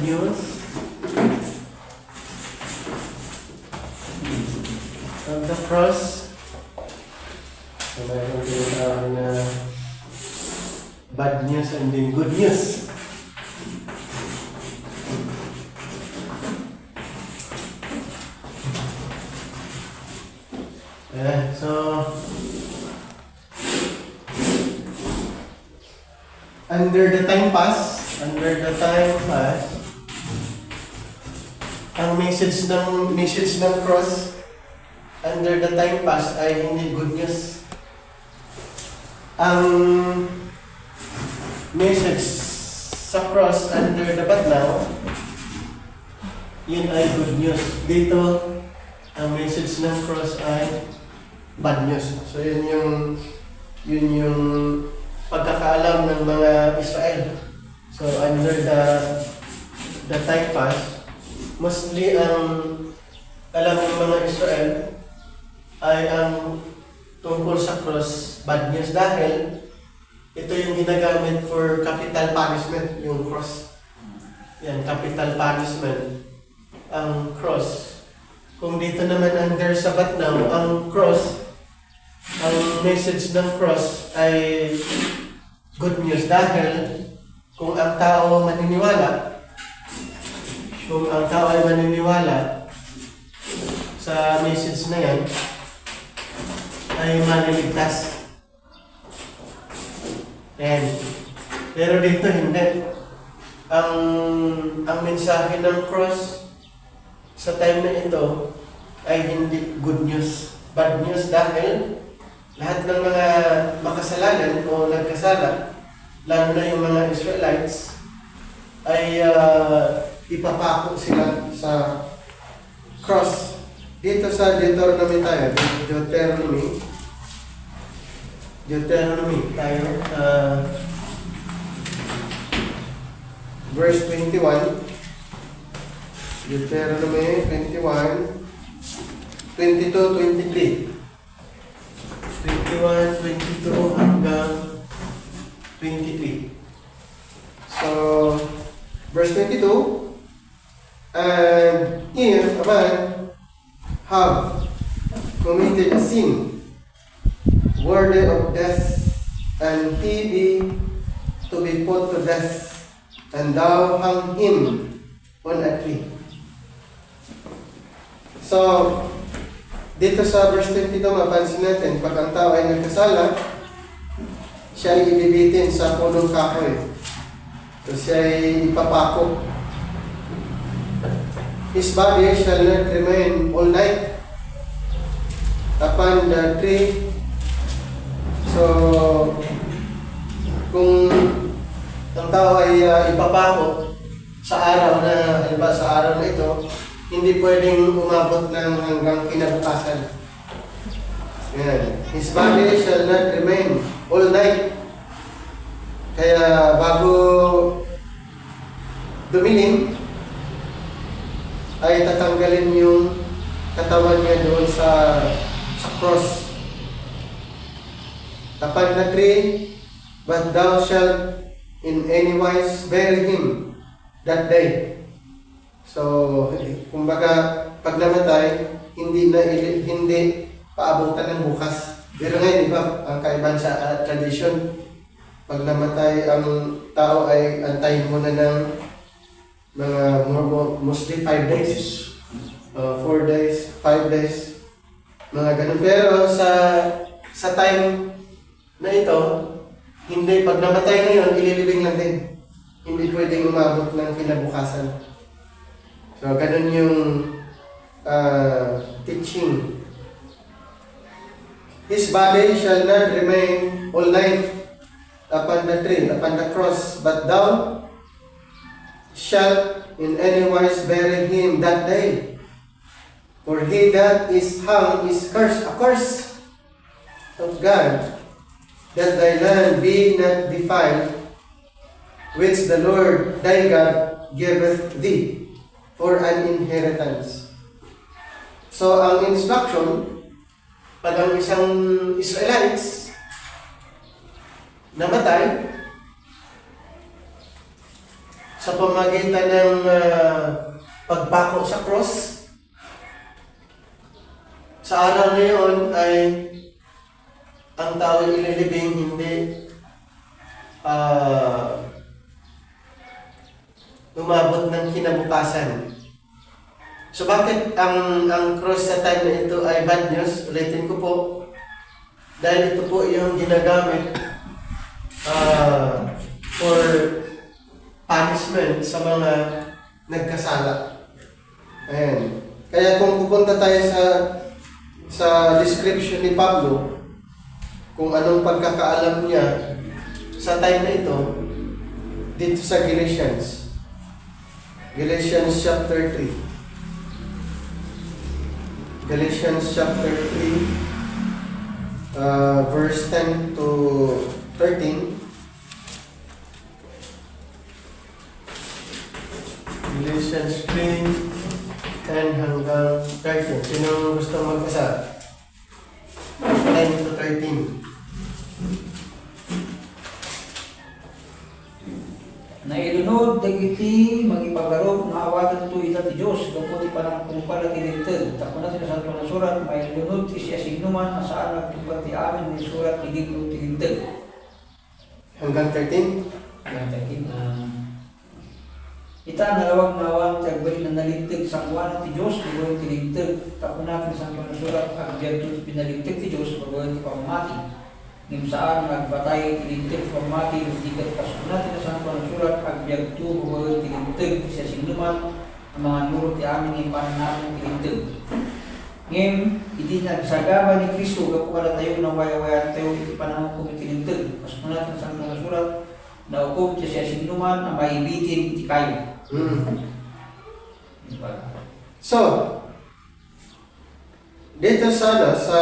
news of the cross. So mayroon tinatawag na bad news and then good news. So under the time pass, ang message ng cross under the time pass ay hindi good news. Ang message sa cross under the but now, yun ay good news. Dito, ang message ng cross ay bad news. So yun yung pagkakaalam ng mga Israel. So under the time pass, mostly ang alam ng mga Israel ay ang tungkol sa cross bad news dahil ito yung ginagamit for capital punishment, yung cross. Yan, capital punishment. Ang cross. Kung dito naman under sa but now, ang cross, ang message ng cross ay good news dahil kung ang tao ay maniniwala sa message na yan, ay maliligtas. Pero dito hindi. Ang mensahe ng cross sa time na ito ay hindi good news. Bad news dahil lahat ng mga makasalanan o nagkasala, lalo na yung mga Israelites, ay ipapako sila sa cross. Dito sa Deuteronomy tayo, Deuteronomy tayo, verse 21, Deuteronomy 21, 22, 23. 21, 22 hanggang 23. So, verse 22, and if a man have committed a sin worthy of death, and he be to be put to death, and thou hang him on a tree. So, dito sa verse 22, mapansin natin, pag ang tao ay nagkasala, siya ay ibibitin sa punong kahoy. So, siya ay ipapako. His body shall not remain all night upon the tree. So, kung ang tao ay ipapako sa araw na, sa araw na ito, hindi pwedeng umabot ng hanggang kinabukasan. Yan. His body shall not remain all night. Kaya bago dumilim, ay tatanggalin yung katawan niya doon sa cross. Upon the tree, but thou shalt in any wise bury him that day. So, kumbaga, pag namatay, hindi paabutan ng bukas. Pero ngayon, di ba, ang kaibahan sa tradition, pag namatay ang tao ay antayin mo na ng mga mostly 5 days. 4 days, 5 days, mga ganun. Pero sa time na ito, hindi, pag namatay ngayon, ililibing lang din. Hindi pwedeng umabot ng kinabukasan. So, ganun yung teaching. His body shall not remain all night upon the tree, upon the cross, but thou shalt in any wise bury him that day. For he that is hung is cursed, a curse of God, that thy land be not defiled, which the Lord thy God giveth thee for an inheritance. So, ang instruction, pag ang isang Israelites namatay, sa pamagitan ng pagpako sa cross. Sa araw na yun ay ang tao ililibing hindi umabot ng kinabukasan. So bakit ang cross sa time na ito ay bad news? Ulitin ko po. Dahil ito po yung ginagamit for punishment sa mga nagkasala. Ayan. Kaya kung pupunta tayo sa description ni Pablo, kung anong pagkakaalam niya sa time na ito, dito sa Galatians chapter 3. Galatians chapter 3, verse 10 to 13. Galatians 3, 10 hanggang 13. Sino gusto mag-asa? 10 to 13. Nailunod dagiti magipagarog nga awagan to ita ti Dios gaputi panang kumpal at iligted. Tako na sinasabi ng surat, mailunod ti siya signuman asaan nagtupad ti amin ni surat ti libro ti ligted. Hanggang 13? Hanggang 13. Ita nalawag-nawang ti agbali na naligted sa kuwanan ti Dios bagoy ti ligted. Tako na sinasabi ng surat, agbyag to pinaligted ti Dios bagoy ti pamati. Ngim saan nagbatay tilintig pamati tigat kasunat na sa ang surat agbyag to bagoy tilintig siya sinuman ang mga nurot ti amin ng pananamin tilintig. Ngim hindi nagsagaba ni Kristo kapag tayo na waya-waya tayo iti panahon kong tilintig. Kasunat na sa mga surat na ukom siya sinuman ang maibitin iti kayo. So, dito sana sa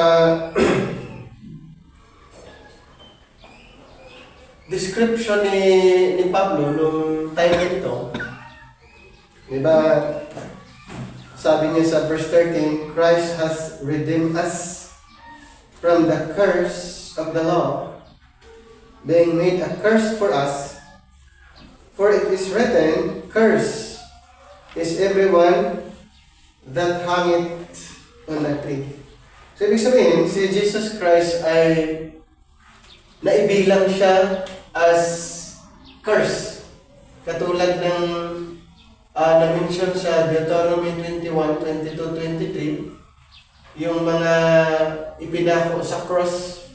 description ni Pablo nung time ito, diba, sabi niya sa verse 13, Christ has redeemed us from the curse of the law, being made a curse for us, for it is written, curse is everyone that hangeth on a tree. So, ibig sabihin, si Jesus Christ ay naibilang siya as curse. Katulad ng na-mention sa Deuteronomy 21, 22, 23, yung mga ipinako sa cross,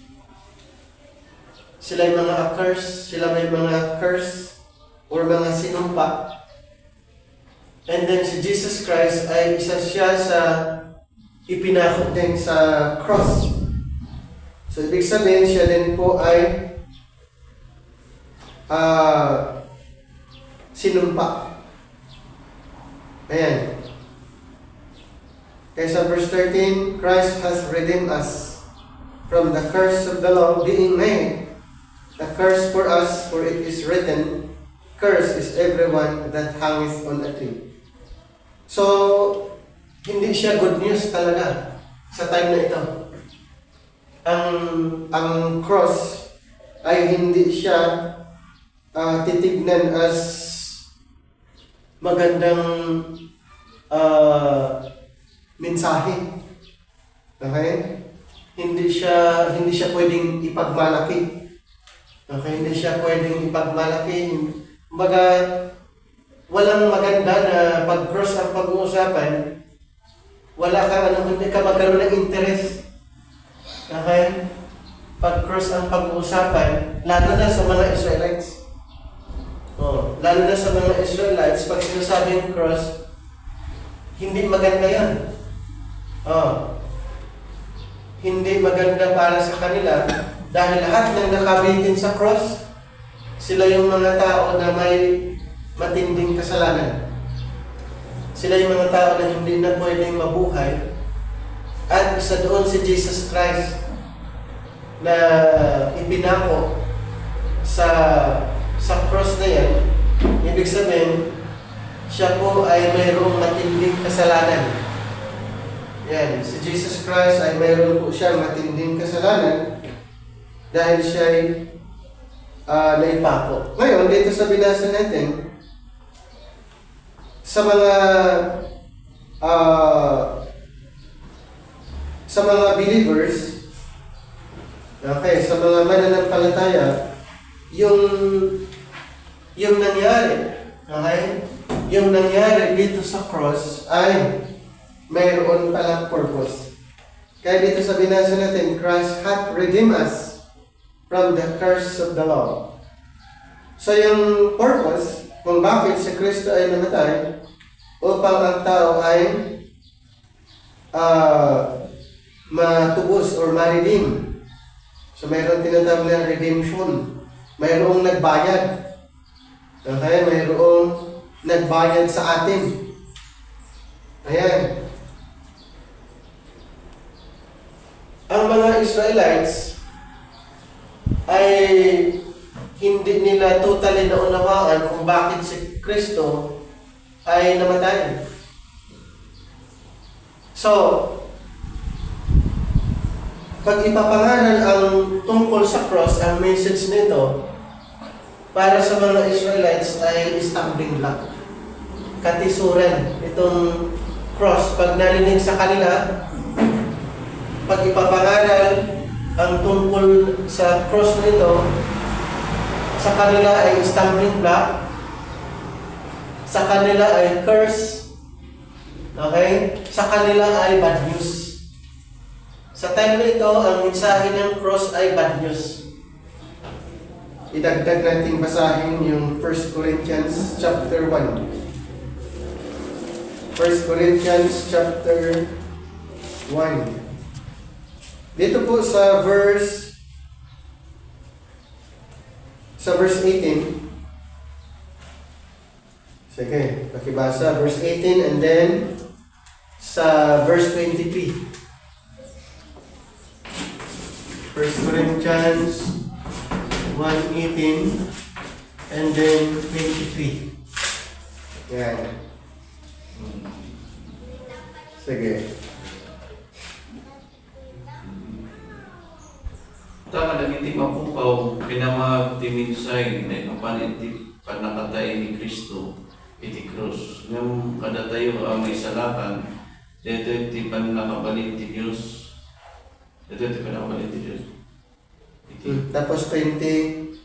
sila yung mga curse, sila may mga curse or mga sinumpa. And then si Jesus Christ ay isa siya sa ipinako din sa cross. So, ibig sabihin, siya din po ay sinumpa. Ayan. Kaya sa verse 13, Christ has redeemed us from the curse of the law, being made a curse for us, for it is written, curse is everyone that hangeth on a tree. So, hindi siya good news talaga sa time na ito. Ang cross ay hindi siya titignan as magandang mensahe. Okay? Hindi siya pwedeng ipagmalaki. Okay, hindi siya pwedeng ipagmalaki. Kumbaga, walang maganda na pag-cross ang pag-uusapan, wala kang hindi ka magkaroon ng interest. Okay? Pag-cross ang pag-uusapan, lalo na sa mga Israelites. Lalo na sa mga Israelites, pag sinasabing cross, hindi maganda yan. Hindi maganda para sa kanila dahil lahat ng nakabitin sa cross, sila yung mga tao na may matinding kasalanan. Sila yung mga tao na hindi na pwedeng mabuhay. At isa doon si Jesus Christ na ipinako sa cross na yan. Ibig sabihin, siya po ay mayroong matinding kasalanan. Yan, si Jesus Christ ay mayroon po siyang matinding kasalanan dahil siya ay naipako. Ngayon, dito sa binasa natin, sa mga sa mga believers, okay, sa mga mananampalataya, yung nangyari, okay, yung nangyari dito sa cross ay mayroon palang purpose. Kaya dito sa binasa natin, Christ hath redeemed us from the curse of the law. So yung purpose, kung bakit si Kristo ay namatay, upang ang tao ay matubos or ma-redeem. So mayroon tinatawag na redemption. Mayroong nagbayad. Okay? Mayroong nagbayad sa atin. Ayan. Ang mga Israelites ay hindi nila totally naunawaan kung bakit si Kristo ay namatay. So, pag ipapangaral ang tungkol sa cross, ang message nito para sa mga Israelites ay stumbling block. Katisuran. Itong cross, pag narinig sa kanila, pag ipapangaral ang tungkol sa cross nito, sa kanila ay stumbling block, sa kanila ay curse, okay? Sa kanila ay bad news. Sa time na ito, ang mensahe ng cross ay bad news. Idagdag natin basahin yung 1 Corinthians chapter 1. 1 Corinthians chapter 1. Dito po sa verse 18. Sige, pakibasa verse 18 and then sa verse 23. 1 Corinthians 1:18 and then 23. Yan. Sige. Tama lang iti mapukaw, pinamag timinsay, na ipapan iti panakatay ni Kristo, iti krus. Ngam kada tayo ang may salakan, dito iti panakabalit ti Diyos. Dito iti panakabalit ti Diyos. Tapos 23.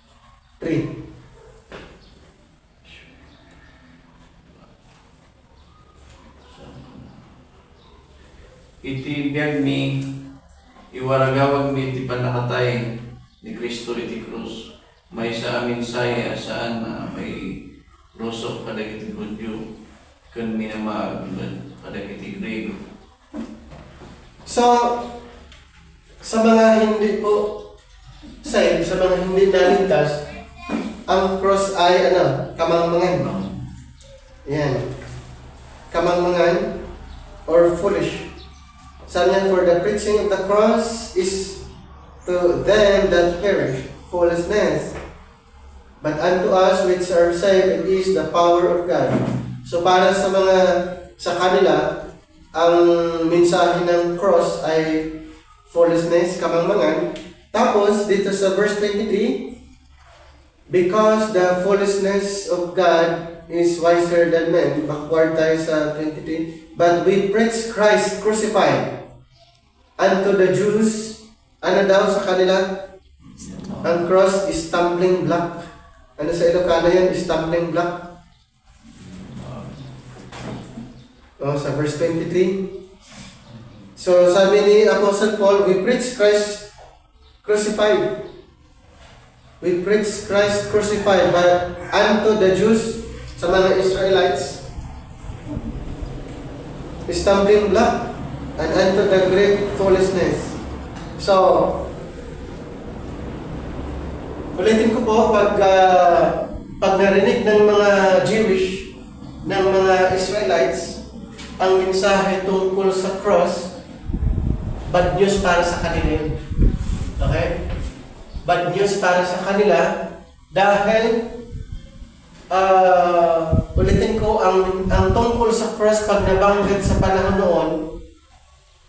Iti biyag mi, iwaragawag mi iti panakatay ni Kristo iti krus. May sa amin saya saan na may rusok kadagiti Hudyo, kun minamag kadagiti Grego. So, sa mga hindi po saved, sa mga hindi naligtas, ang cross ay kamangmangan. Yan. Kamangmangan or foolish. Sabi niya, for the preaching of the cross is to them that perish, foolishness. But unto us which are saved, it is the power of God. So para sa kanila, ang mensahe ng cross ay foolishness, kamangmangan. Tapos, dito sa verse 23, because the foolishness of God is wiser than men. Backward tayo sa 23. But we preach Christ crucified. Unto the Jews, ano daw sa kanila? Ang cross is stumbling block. Ano sa Ilocano yan? Stumbling block. Sa verse 23. So, sabi ni Apostle Paul, we preach Christ crucified. We preach Christ crucified, but unto the Jews, sa mga Israelites, stumbling block, and unto the Greek, foolishness. So, ulitin ko po, pag narinig ng mga Jewish, ng mga Israelites, ang mensahe tungkol sa cross, bad news para sa kanila yun. Okay? Bad news para sa kanila dahil ulitin ko, ang tungkol sa cross pag nabanggit sa panahon noon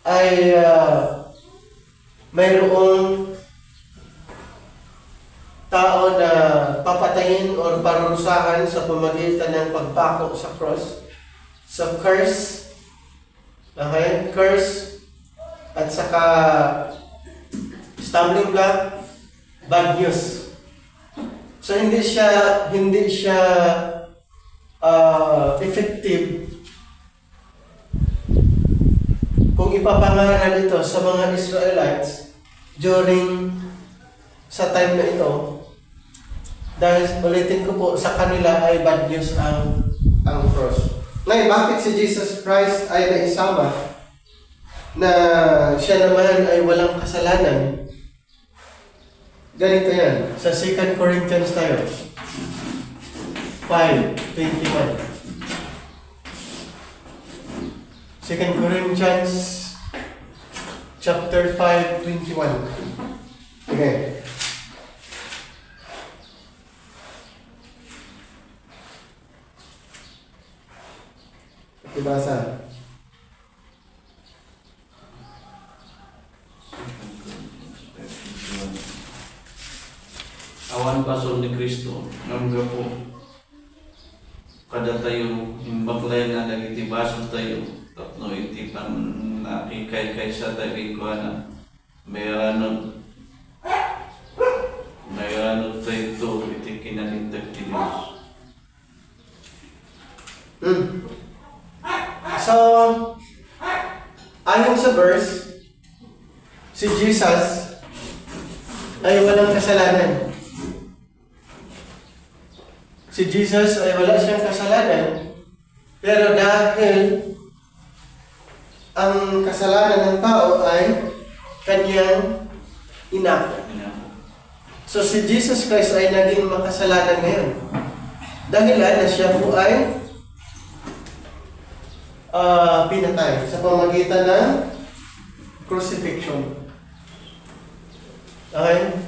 ay mayroong tao na papatayin o parurusahan sa pamagitan ng pagpako sa cross. So, curse. Okay? Curse. At saka stumbling block, bad news. So, hindi siya effective kung ipapangaral ito sa mga Israelites during sa time na ito, dahil ulitin ko po, sa kanila ay bad news ang cross. Ngayon, bakit si Jesus Christ ay naisama na siya naman ay walang kasalanan? Ganito yan. Sa 2 Corinthians tayo. 5:21. 2 Corinthians chapter 5:21. Okay. Ibasa. Awan pasol ni Kristo, nangga po. Kada tayo, imbaklay na nagitibasol tayo, tapno iti pan nakikay sa tabi ko na mayroon tayo ito, iti kinalintag ti Diyos. So, ayon sa verse, si Jesus ay walang kasalanan. Si Jesus ay wala siyang kasalanan, pero dahil ang kasalanan ng tao ay kanyang inako. So si Jesus Christ ay naging makasalanan ngayon. Dahilan na siya po ay pinatay sa pamamagitan ng crucifixion. Okay?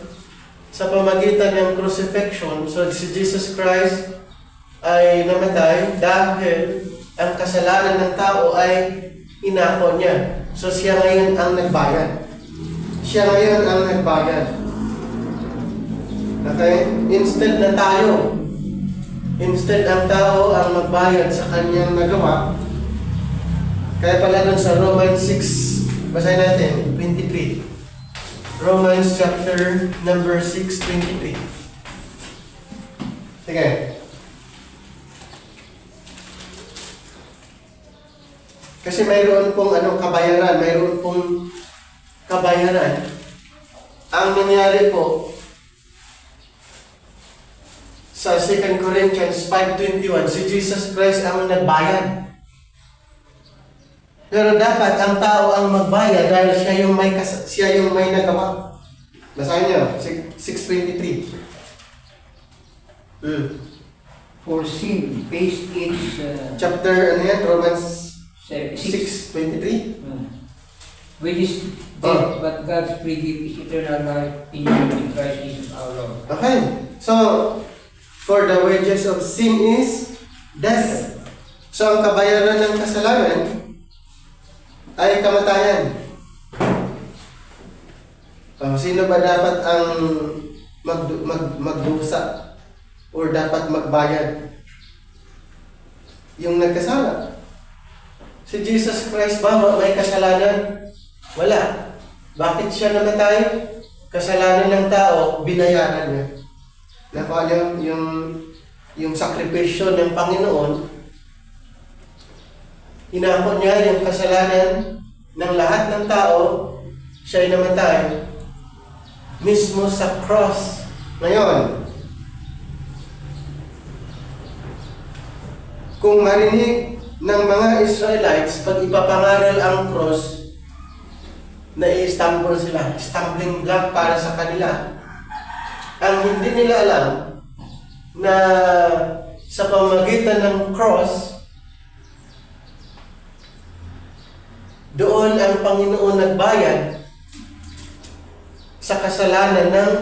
Sa pamamagitan ng crucifixion, so si Jesus Christ ay namatay dahil ang kasalanan ng tao ay inako niya. So siya ngayon ang nagbayad. Siya ngayon ang nagbayad. Okay? Instead ang tao ang magbayad sa kanyang nagawa. Kaya pala dun sa Romans 6, basahin natin, 23. Romans chapter number 6, 23. Sige. Kasi mayroon pong kabayaran. Ang nangyari po sa 2 Corinthians 5:21, si Jesus Christ ang nagbayad. Pero dapat ang tao ang magbayad dahil siya yung may nagawa. Basahin niyo, 6:23. For sin pays its Chapter, Romans 6, 6:23. which is death, but God's free gift is eternal life in Christ Jesus our Lord. Okay. So, for the wages of sin is death. So, ang kabayaran ng kasalanan ay kamatayan. Sino ba dapat ang magdusa or dapat magbayad? Yung nagkasala. Si Jesus Christ ba may kasalanan? Wala. Bakit siya namatay? Kasalanan ng tao, binayaran niya. Nakuha niyo yung sakripisyo ng Panginoon. Inako niya yung kasalanan ng lahat ng tao, siya ay namatay mismo sa cross. Ngayon, kung marinig ng mga Israelites, pag ipapangaral ang cross, na-i-stumble sila, stumbling block para sa kanila. Ang hindi nila alam na sa pamamagitan ng cross, doon ang Panginoon nagbayad sa kasalanan ng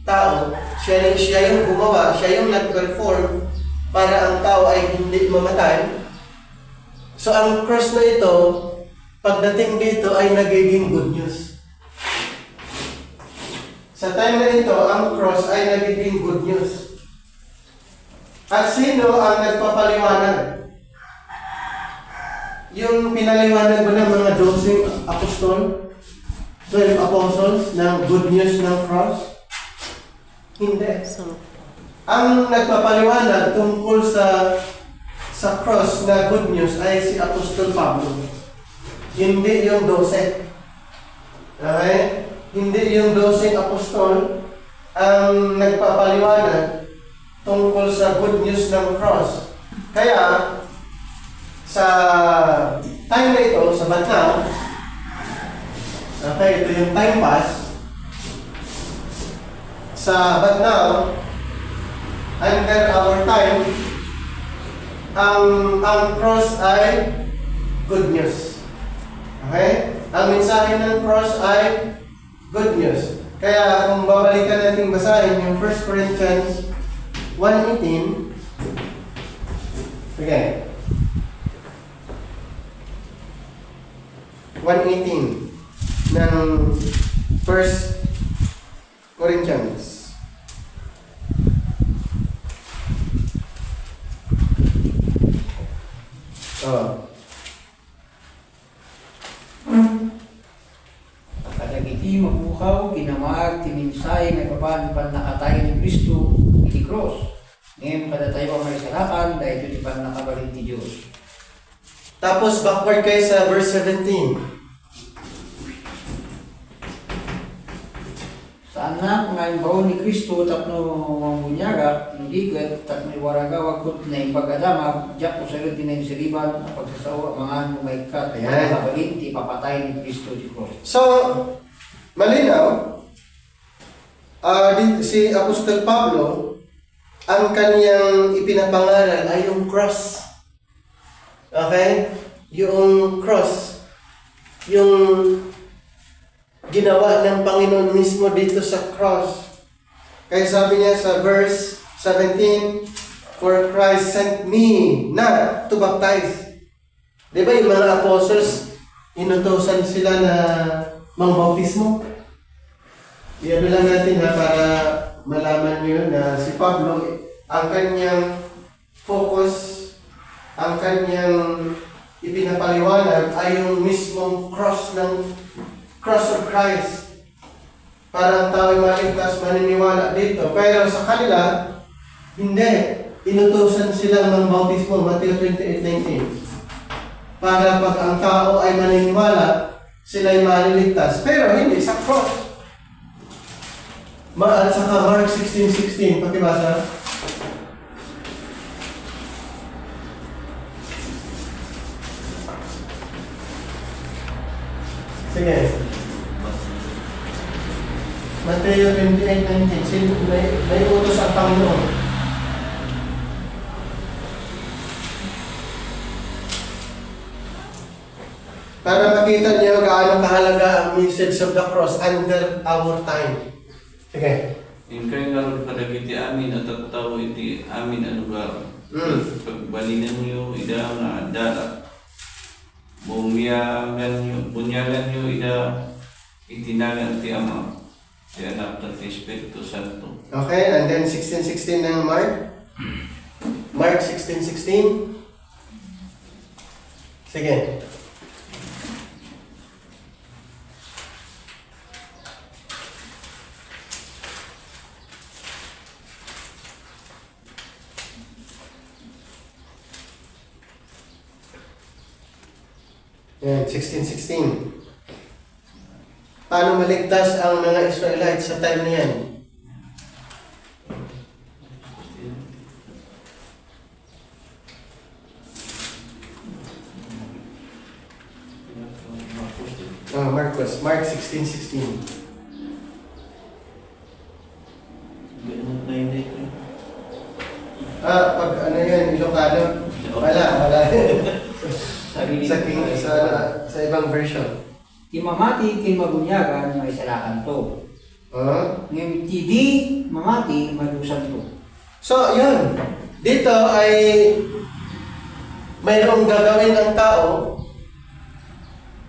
tao. Siya yung gumawa, siya yung nag-perform para ang tao ay hindi mamatay. So ang cross na ito, pagdating dito ay nagiging good news. Sa time na ito, ang cross ay nagiging good news. At sino ang nagpapaliwanag? yung pinaliwanag mo ng mga 12 apostol, 12 apostles ng good news ng cross? Hindi. Ang nagpapaliwanag tungkol sa cross na good news ay si Apostol Pablo. Hindi yung 12. Okay? Hindi yung 12 apostol ang nagpapaliwanag tungkol sa good news ng cross. Kaya, sa time na ito, sa Batnaw, okay, ito yung time pass, sa Batnaw, under our time, ang cross ay good news. Okay? Ang mensahe ng cross ay good news. Kaya kung babalikan natin basahin yung 1 Corinthians 1:18, okay. 1:18 ng 1 Corinthians. Oh. Kadagiti mabukaw, kinamag, timinsay, may papan nakatay ni Kristo, iti cross. Ngayon kada tayo ang may salakan, dahil ito di pan nakabalin ti Diyos. Tapos backward kayo sa verse 17. Saan na ngayon baon ni Kristo tapno mangunyaga, hindi kat tapno iwaragawa kut na yung pag-adamag, diyak ko sa rin na yung siliban, ang pagsasawa, mga may ka, kaya Ayan. nakabalin, ti papatay ni Kristo di cross. So, malinaw, si Apostol Pablo, ang kaniyang ipinapangaral ay yung cross. Okay? Yung cross. Yung ginawa ng Panginoon mismo dito sa cross. Kaya sabi niya sa verse 17, "For Christ sent me not to baptize." Di ba yung mga apostles, inutosan sila na mangbautismo? Iyan lang natin ha, para malaman nyo na si Pablo, ang kanyang focus, ang kanyang ipinapaliwanag ay yung mismong cross of Christ. Para ang tao'y maligtas, maniniwala dito. Pero sa kanila, hindi. Inutusan silang ng bautismo, Matthew 28:19. Para pag ang tao ay maniniwala, sila'y maliligtas. Pero hindi sa cross. At saka Mark 16:16, pakibasa. Sige. Mateo 28:19, may utos ang Panginoon. Para makita niyo gaano kahalaga ang message of the cross under our time. Sige. Yung kayo nga rin kadagiti amin at tao iti amin ang lugar. Pagbalinan niyo, ida nga dala. Bunyagan niyo, ida itinagan ti Ama, ti Anak at ti Espiritu Santo. Okay, and then 16:16 ng Mark. Mark 16:16. Sige. Yan, 16:16. Paano maligtas ang mga Israelites sa time na yan? Mark 16:16. Pag ano yan, Ilocano? Wala. Sa ibang version. Ti mamati, ti mabunyagan, may salakan to. Ngayon, ti di mamati, malusan to. So, yun. Dito ay mayroong gagawin ang tao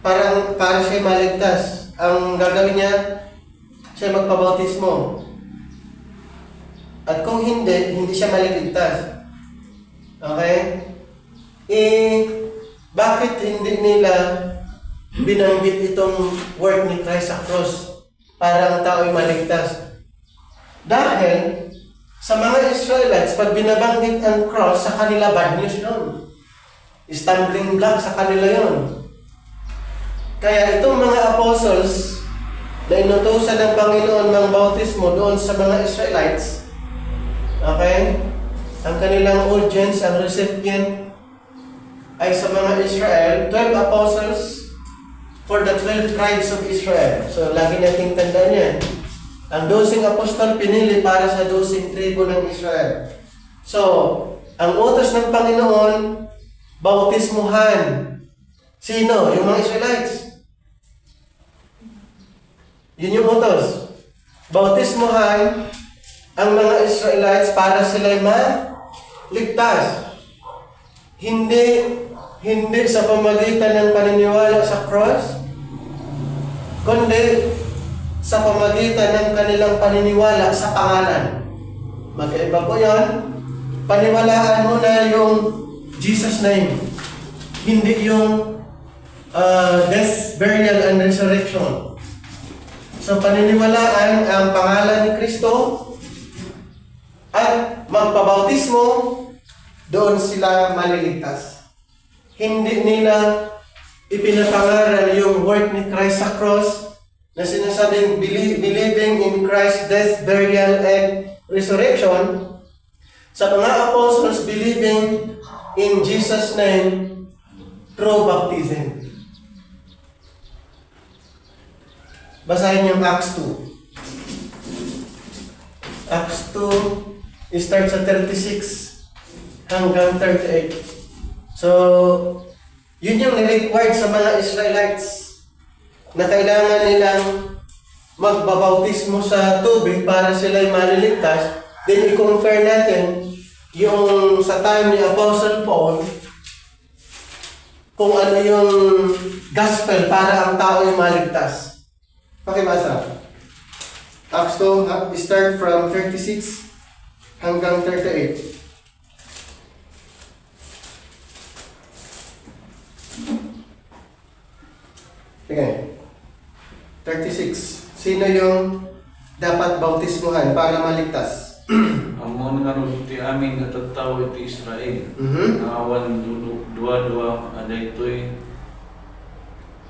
para siya maligtas. Ang gagawin niya, siya magpabautismo. At kung hindi siya maliligtas. Okay? bakit hindi nila binanggit itong work ni Christ sa cross para ang tao'y maligtas? Dahil sa mga Israelites, pag binabanggit ang cross, sa kanila bad news yun. Stumbling block sa kanila yun. Kaya itong mga apostles na inutusan ng Panginoon ng bautismo doon sa mga Israelites, okay? Ang kanilang audience, ang recipient, ay sa mga Israel, 12 apostles for the 12 tribes of Israel. So, lagi nating tandaan yan. Ang 12 apostol pinili para sa 12 tribo ng Israel. So, ang utos ng Panginoon, bautismuhan. Sino? Yung mga Israelites. Yun yung utos. Bautismuhan ang mga Israelites para sila'y maligtas. Hindi sa pamagitan ng paniniwala sa cross, kundi sa pamagitan ng kanilang paniniwala sa pangalan. Magkaiba po yan. Paniwalaan mo na yung Jesus name. Hindi yung death, burial, and resurrection. So, paniniwalaan ang pangalan ni Kristo at magpabautismo, doon sila maliligtas. Hindi nila ipinapangaral yung work ni Christ sa cross na sinasabing believing in Christ's death, burial, and resurrection. Sa mga apostles, believing in Jesus' name through baptism. Basahin yung Acts 2. Acts 2, starts sa 36 hanggang 38. So, yun yung required sa mga Israelites na kailangan nilang magbabautismo sa tubig para sila'y maliligtas. Then, i-compare natin yung sa time ni Apostle Paul kung ano yung gospel para ang tao ay maligtas. Pakibasa. Acts 2, start from 36 hanggang 38. Okay. 36. Sino yung dapat bautismuhan para maligtas? Ang mga narod ti amin at tattaw iti Israel. Awan dua-dua aday to'y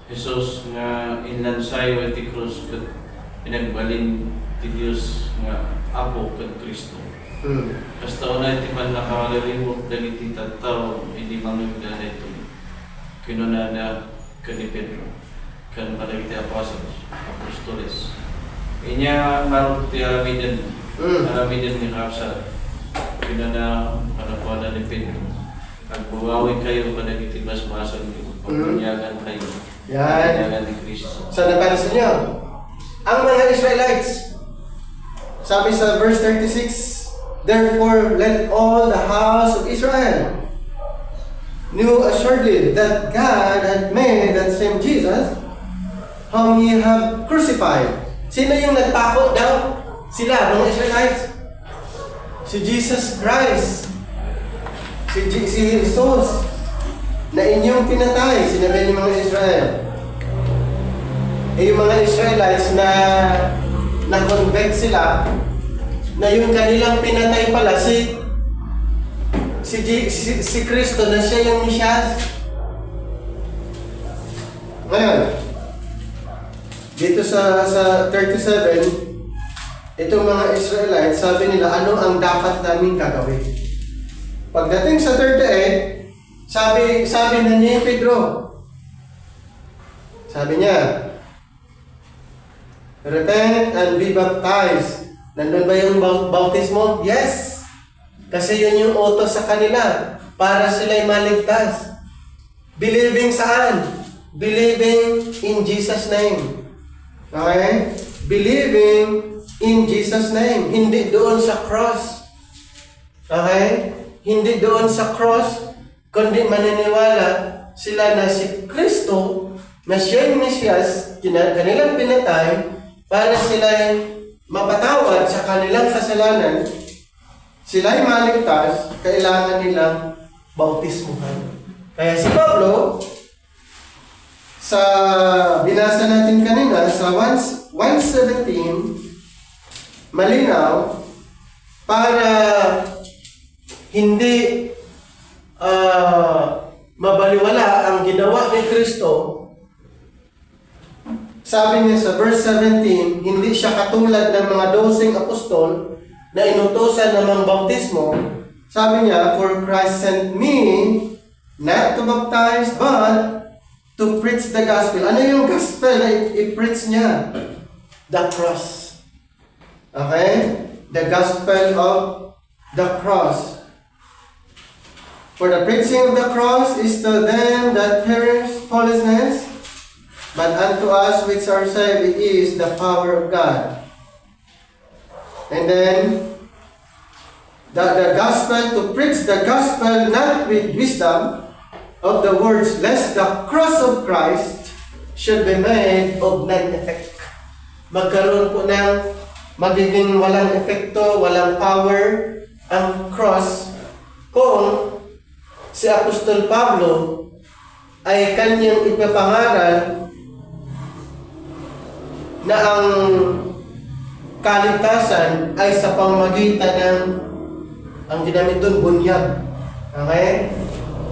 Jesus nga inlansayo iti krus kat pinagbalin ti Dios nga Apo kat Kristo. Basta una iti man nakawalalimot dagiti tattaw hindi mangagda ito. Kinunada kan ni Pedro kan padagiti apostoles. Inya marot ti aramidan ni Kapsa. Kinuna panapuan ni Pedro. Agbuwawi kayo padagiti basbasan pagpunyagan kayo. Yan. Ni Kristo. So, napansin nyo, ang mga Israelites, sabi sa verse 36, therefore let all the house of Israel knew assuredly that God had made that same Jesus whom ye have crucified. Sino yung nagpako daw? Sila, mga Israelites. Si Jesus Christ. Si Jesus na inyong pinatay, sinabi ng mga Israel. Yung mga Israelites na na-convict sila na yung kanilang pinatay pala si Kristo na siya yung Mesiyas. Ngayon, dito sa 37, itong mga Israelites, sabi nila, ano ang dapat namin gagawin? Pagdating sa 38, sabi na ni Pedro, sabi niya, repent and be baptized. Nandun ba yung bautismo? Yes! Kasi yun yung utos sa kanila para sila'y maligtas. Believing saan? Believing in Jesus' name. Okay? Believing in Jesus' name. Hindi doon sa cross. Okay? Hindi doon sa cross, kundi maniniwala sila na si Kristo, na siya yung Mesiyas, kanilang pinatay, para sila mapatawad sa kanilang kasalanan, sila ay maligtas, kailangan nilang bautismuhan. Kaya si Pablo, sa binasa natin kanina, sa 1:17, malinaw, para hindi mabaliwala ang ginawa ni Kristo. Sabi niya sa verse 17, hindi siya katulad ng mga 12 apostol na inutusan ng mga bautismo. Sabi niya, for Christ sent me not to baptize, but to preach the gospel. Ano yung gospel na i-preach niya? The cross. Okay? The gospel of the cross. For the preaching of the cross is to them that perish foolishness, but unto us which are saved it is the power of God. And then, the gospel, to preach the gospel not with wisdom of the words, lest the cross of Christ should be made of none effect. Magkaroon po ng magiging walang epekto, walang power ang cross kung si Apostol Pablo ay kanyang ipapangaral na ang kaligtasan ay sa pamamagitan ng ang ginamit doon, bunyag. Okay?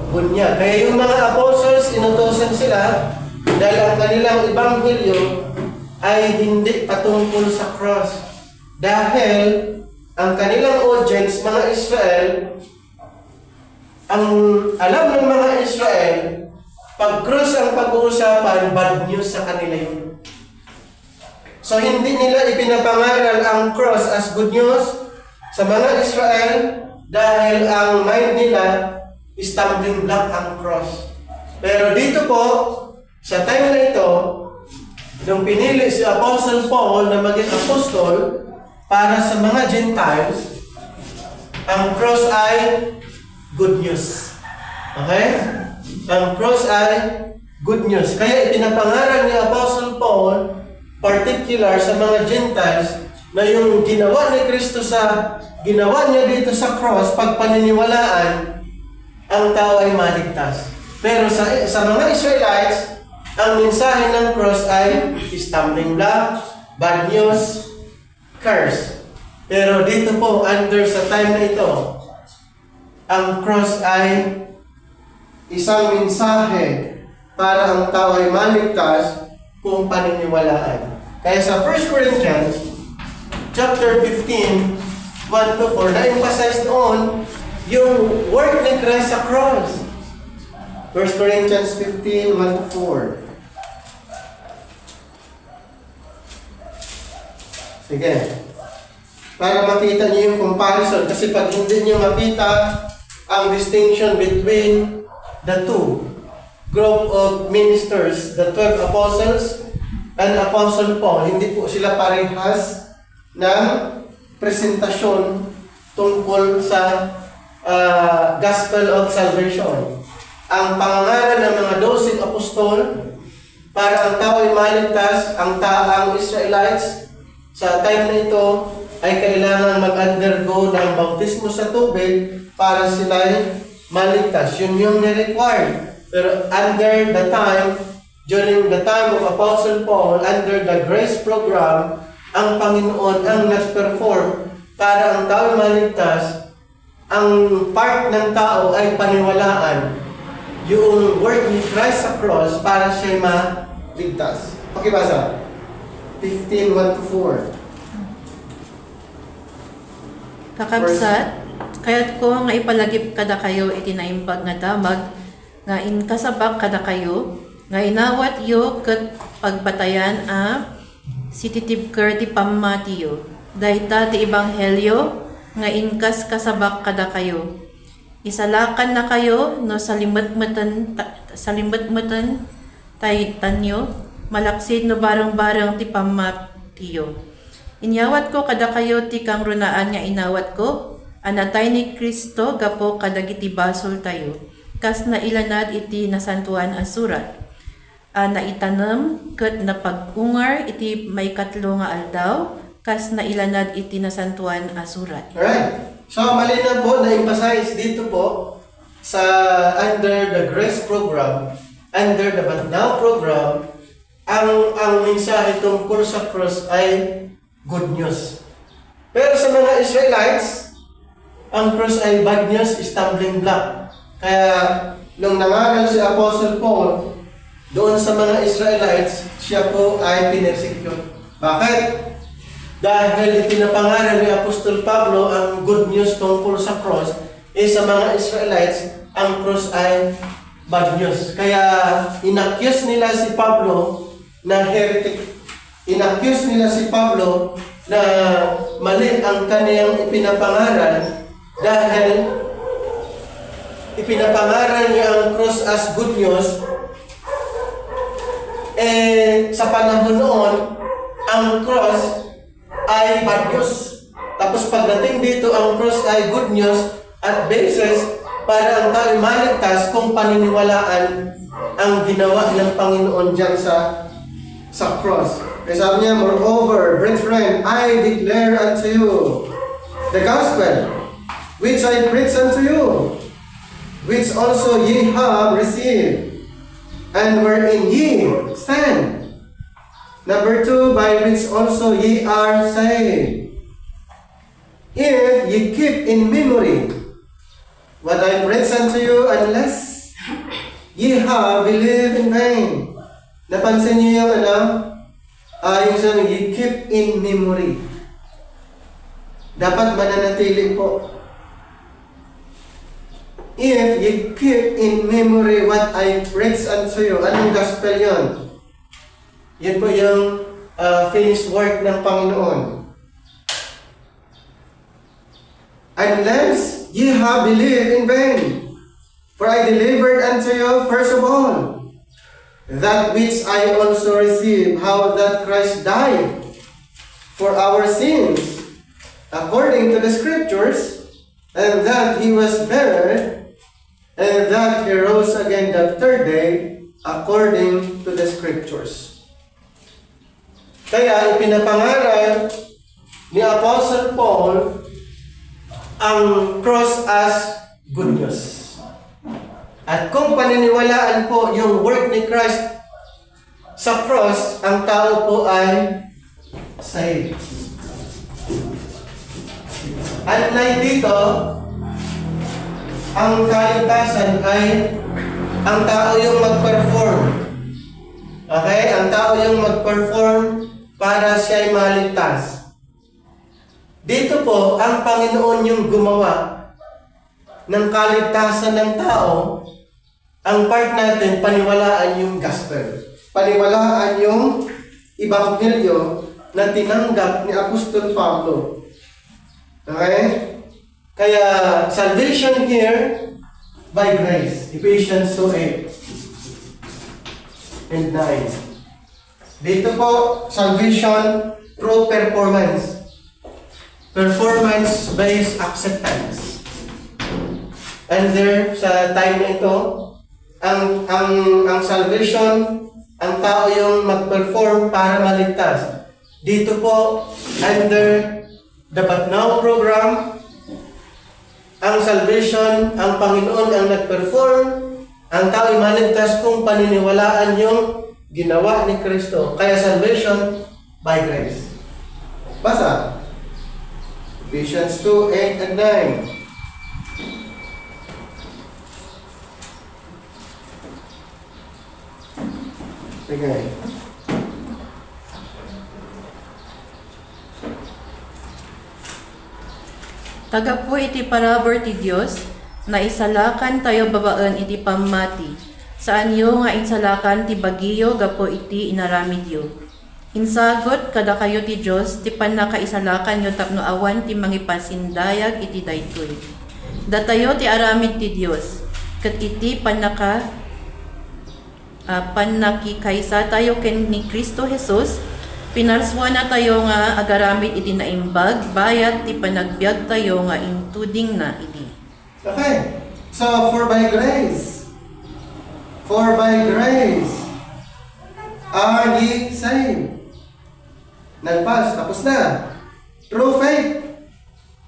Bunyag. Kaya yung mga apostles, inutosan sila dahil ang kanilang ebanghelyo ay hindi patungkol sa cross. Dahil ang kanilang audience, mga Israel, ang alam ng mga Israel, pag cross ang pag-uusapan, bad news sa kanila yun. So hindi nila ipinapangaral ang cross as good news sa mga Israel dahil ang mind nila stumbling block ang cross. Pero dito po, sa time na ito, nung pinili si Apostle Paul na maging apostol para sa mga Gentiles, ang cross ay good news. Okay? Ang cross ay good news. Kaya ipinapangaral ni Apostle Paul, particular sa mga Gentiles, na yung ginawa ni Kristo ginawa niya dito sa cross, pag paniniwalaan, ang tao ay maligtas. Pero sa mga Israelites, ang mensahe ng cross ay stumbling block, bad news, curse. Pero dito po, under sa time na ito, ang cross ay isang mensahe para ang tao ay maligtas kung paniniwalaan. Kaya sa 1 Corinthians chapter 15, 1-4, na-emphasize noon yung work ni Christ sa cross. 1 Corinthians 15, 1-4. Sige. Para makita niyo yung comparison. Kasi pag hindi niyo makita ang distinction between the two group of ministers, the 12 apostles and Apostle Paul, hindi po sila parehas ng presentasyon tungkol sa gospel of salvation. Ang pangangaral ng mga 12 apostol para ang tao ay maligtas, ang Israelites sa time na ito ay kailangan mag-undergo ng bautismo sa tubig para sila ay maligtas. Yun yung ni-required. Pero during the time of Apostle Paul, under the grace program, ang Panginoon ang nag-perform para ang tao maligtas. Ang part ng tao ay paniwalaan yung work ni Christ sa cross para siya maligtas. Pakibasa. 15, 1-4. Kakabsat, kaya't ko nga ipalagip kada kayo itinaimbag nga damag, nga inkasabak kada kayo, nga inawat yo ket pagbatayan sititibker ti pammatiyo. Dayta ti ebanghelyo nga inkas kasabak kada kayo. Isalakan na kayo no salimot-meten tanyo, malaksid no barang-barang ti pammatiyo. Inyawat ko kada kayo ti kang runaan nga inawat ko, anatay ni Kristo gapo kadagiti basol tayo. Kas na ilanad iti nasantuan a surat. Na itanam ket na pag-ungar iti may katlo nga aldaw, kas na ilanad iti nasantuan a surat. Alright. So malinaw po na emphasize dito po sa under the grace program, under the But Now program, ang mensahe tungkol sa cross ay good news. Pero sa mga Israelites, ang cross ay bad news, stumbling block. Kaya nung nangaral si Apostle Paul doon sa mga Israelites, siya po ay pinersecute. Bakit? Dahil ipinapangaral ni Apostol Pablo ang good news tungkol sa cross, sa mga Israelites, ang cross ay bad news. Kaya inaccuse nila si Pablo na heretic. Inaccuse nila si Pablo na mali ang kaniyang ipinapangaral dahil ipinapangaral niya ang cross as good news. Sa panahon noon, ang cross ay bad news. Tapos pagdating dito, ang cross ay good news at basis para ang tao maligtas kung paniniwalaan ang ginawa ng Panginoon dyan sa cross. Kaya sabi niya, moreover, brethren, I declare unto you the gospel which I preach unto you, which also ye have received, and wherein ye stand. Number 2, by which also ye are saved, if ye keep in memory what I preach unto you, unless ye have believed in vain. Napansin niyo yung yung sabi, ye keep in memory. Dapat mananatili po. If ye keep in memory what I preach unto you. Anong gospel yun? Yun po yung finished work ng Panginoon. Unless ye have believed in vain. For I delivered unto you first of all that which I also received, how that Christ died for our sins according to the Scriptures, and that He was buried, and that He rose again the third day according to the Scriptures. Kaya ipinapangaral ni Apostle Paul ang cross as good news. At kung paniniwalaan po yung work ni Christ sa cross, ang tao po ay saved. Unlike dito, ang kaligtasan ay ang tao yung mag-perform. Okay? Ang tao yung mag-perform para siya ay maligtas. Dito po, ang Panginoon yung gumawa ng kaligtasan ng tao. Ang part natin, paniwalaan yung gospel. Paniwalaan yung ebanghelyo na tinanggap ni Apostol Pablo. Okay? Kaya, salvation here by grace. Ephesians 2:8 and 9. Dito po, salvation through performance. Performance-based acceptance. And there, sa time na ito, ang salvation, ang tao yung mag-perform para maligtas. Dito po, under the But Now program, ang salvation, ang Panginoon ang nag-perform, ang tao ay maligtas kung paniniwalaan yung ginawa ni Kristo. Kaya salvation by grace. Basa. Ephesians 2:8 and 9. Sige. Taga po iti parabor ti Diyos, na isalakan tayo babaan iti pamati. Saan yo nga insalakan ti bagiyo gapo iti inaramidyo. Insagot kada kayo ti Diyos, ti panakaisalakan yo tapno awan ti mangipasindayag iti daytoy. Datayo ti aramid ti Diyos, ket iti panakikaysa tayo ken ni Kristo Jesus, pinarswa na tayo nga agaramid iti naimbag, bayat ti panagbiag tayo nga intuding na iti. Okay. So, for by grace are ye saved. Nagpas, tapos na. True faith.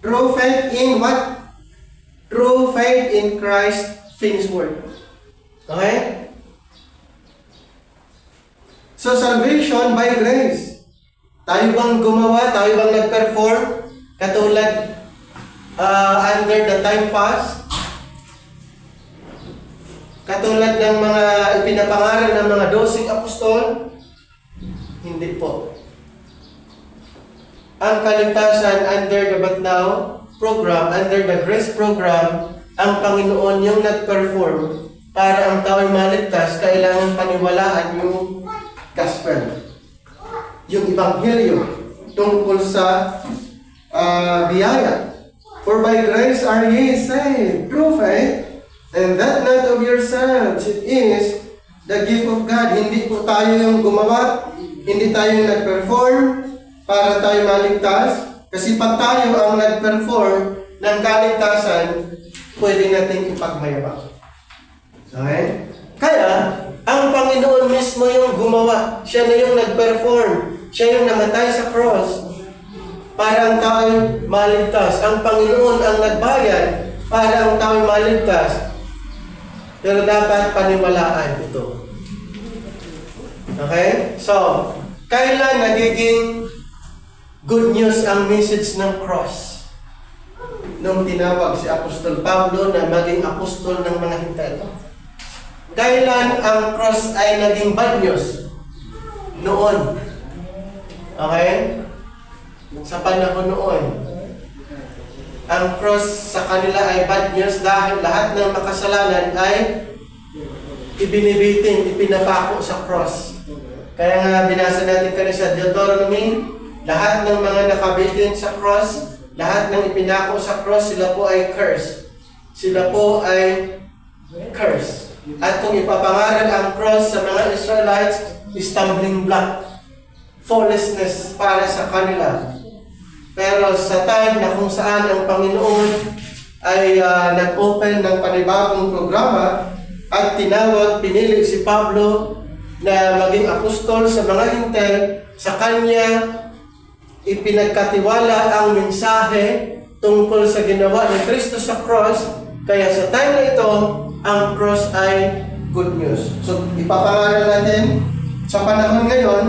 True faith in what? True faith in Christ finished work. Okay? So, salvation by grace. Tayo bang gumawa? Tayo bang nag-perform? Katulad under the time pass? Katulad ng mga ipinapangaral ng mga 12 apostol? Hindi po. Ang kaligtasan under the Batnaw program, under the grace program, ang Panginoon yung nag-perform para ang tao'y maligtas, kailangan paniwalaan yung gospel, yung ebanghelyo tungkol sa biyaya. For by grace are ye saved through faith, and that not of yourselves, it is the gift of God. Hindi po tayo yung gumawa, hindi tayo yung nag-perform para tayo maligtas. Kasi pag tayo ang nag-perform ng kaligtasan, pwede nating ipagmayabang. Okay? Kaya, ang Panginoon mismo yung gumawa. Siya na yung nag-perform. Siya yung namatay sa cross para ang tao'y maligtas. Ang Panginoon ang nagbayad para ang tao'y maligtas. Pero dapat paniwalaan ito. Okay? So, kailan nagiging good news ang message ng cross? Nung tinawag si Apostol Pablo na maging apostol ng mga Hintil. Kailan ang cross ay naging bad news? Noon. Okay? Sa panahon noon. Ang cross sa kanila ay bad news dahil lahat ng makasalanan ay ibinibitin, ipinapako sa cross. Kaya nga binasa natin kanina sa Deuteronomy, lahat ng mga nakabitin sa cross, lahat ng ipinako sa cross, sila po ay curse. Sila po ay curse. At kung ipapangaral ang cross sa mga Israelites, stumbling block, foolishness para sa kanila. Pero sa time na kung saan ang Panginoon ay nag-open ng panibagong programa at tinawag, pinili si Pablo na maging apostol sa mga Hintil, sa kanya ipinagkatiwala ang mensahe tungkol sa ginawa ni Kristo sa cross. Kaya sa time na ito, ang cross ay good news. So, ipapangaral natin sa panahon ngayon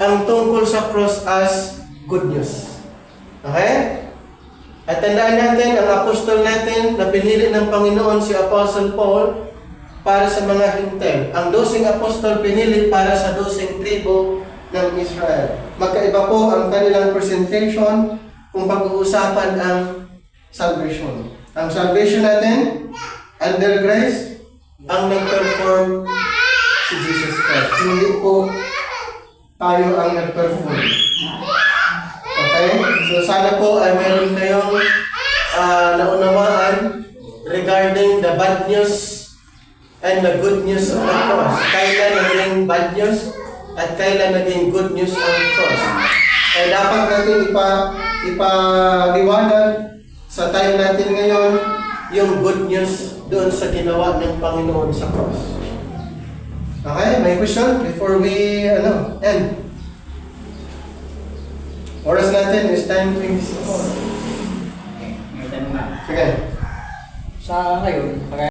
ang tungkol sa cross as good news. Okay? At tandaan natin, ang apostol natin na pinili ng Panginoon si Apostle Paul para sa mga Hintil. Ang 12 apostol pinili para sa 12 tribo ng Israel. Magkaiba po ang kanilang presentation kung pag-uusapan ang salvation. Ang salvation natin, under grace, ang nag-perform si Jesus Christ. Hindi po tayo ang nag-perform. Okay? So sana po ay meron kayong naunawaan regarding the bad news and the good news of the cross. Kailan naging bad news at kailan naging good news ang cross. Kaya dapat natin ipaliwanag sa time natin ngayon yung good news doon sa ginawa ng Panginoon sa cross. Okay? May question before we end? Oras natin is 10:26. Okay, may tanong na. Sige. Sa ngayon,